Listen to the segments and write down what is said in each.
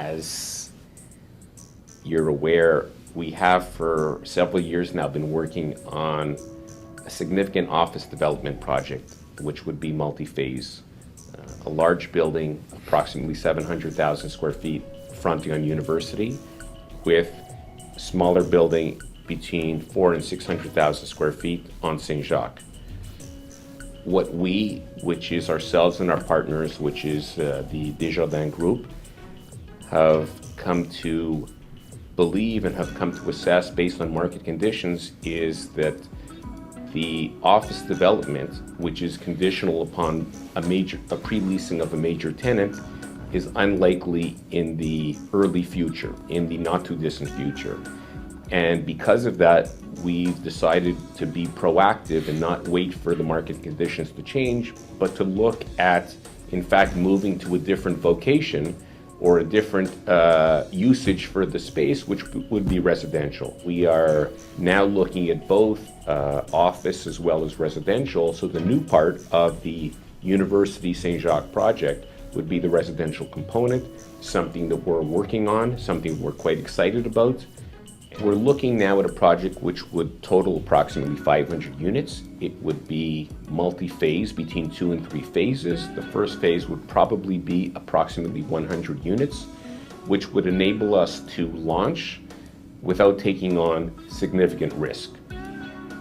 As you're aware, we have for several years now been working on a significant office development project, which would be multi-phase. A large building, approximately 700,000 square feet, fronting on University, with smaller building between 400,000 and 600,000 square feet on Saint-Jacques. What we, which is ourselves and our partners, which is the Desjardins Group, have come to believe and have come to assess based on market conditions is that the office development, which is conditional upon a pre-leasing of a major tenant, is unlikely in the early future, in the not too distant future. And because of that, we've decided to be proactive and not wait for the market conditions to change, but to look at, in fact, moving to a different vocation or a different usage for the space, which would be residential. We are now looking at both office as well as residential. So the new part of the University Saint-Jacques project would be the residential component, something that we're working on, something we're quite excited about. We're looking now at a project which would total approximately 500 units. It would be multi-phase, between 2 and 3 phases. The first phase would probably be approximately 100 units, which would enable us to launch without taking on significant risk.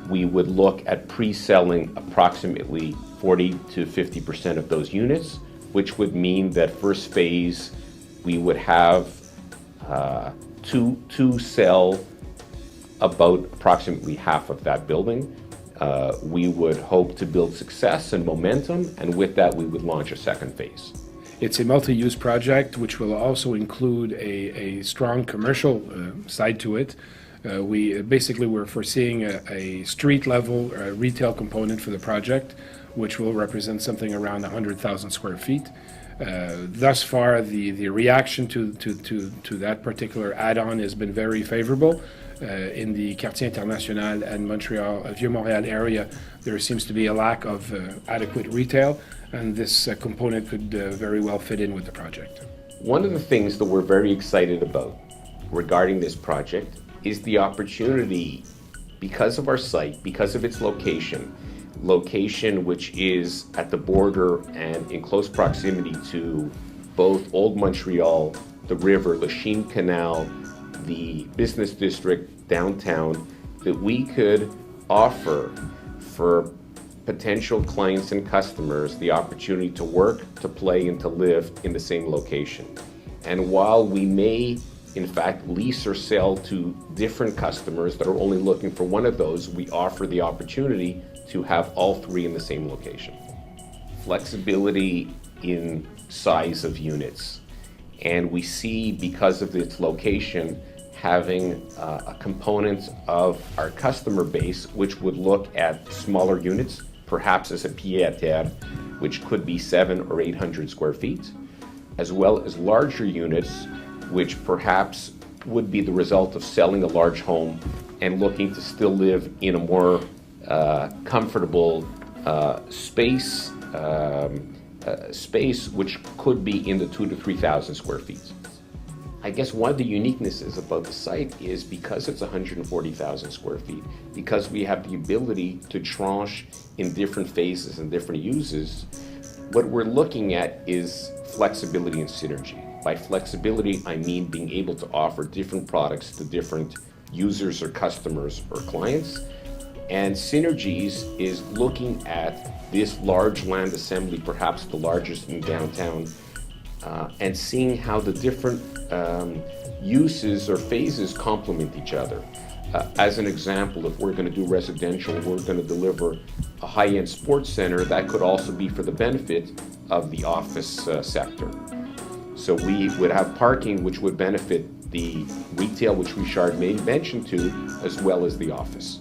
We would look at pre-selling approximately 40 to 50% of those units, which would mean that first phase we would have to sell about approximately half of that building. We would hope to build success and momentum, and with that we would launch a second phase. It's a multi-use project which will also include a strong commercial side to it. We're foreseeing a street-level retail component for the project, which will represent something around 100,000 square feet. Thus far, the reaction to that particular add-on has been very favorable. In the Quartier International and Vieux-Montréal area, there seems to be a lack of adequate retail, and this component could very well fit in with the project. One of the things that we're very excited about regarding this project is the opportunity, because of our site, because of its location which is at the border and in close proximity to both Old Montreal, the river, the Chine Canal, the business district downtown, that we could offer for potential clients and customers the opportunity to work, to play, and to live in the same location. And while we may in fact lease or sell to different customers that are only looking for one of those, we offer the opportunity to have all three in the same location. Flexibility in size of units. And we see, because of its location, having a component of our customer base which would look at smaller units, perhaps as a pied-à-terre, which could be 700 or 800 square feet, as well as larger units which perhaps would be the result of selling a large home and looking to still live in a more comfortable space which could be in the 2,000 to 3,000 square feet. I guess one of the uniquenesses about the site is because it's 140,000 square feet, because we have the ability to tranche in different phases and different uses, what we're looking at is flexibility and synergy. By flexibility, I mean being able to offer different products to different users or customers or clients. And synergies is looking at this large land assembly, perhaps the largest in downtown, and seeing how the different uses or phases complement each other. As an example, if we're going to do residential, we're going to deliver a high-end sports center, that could also be for the benefit of the office sector. So we would have parking which would benefit the retail, which Richard mentioned to, as well as the office.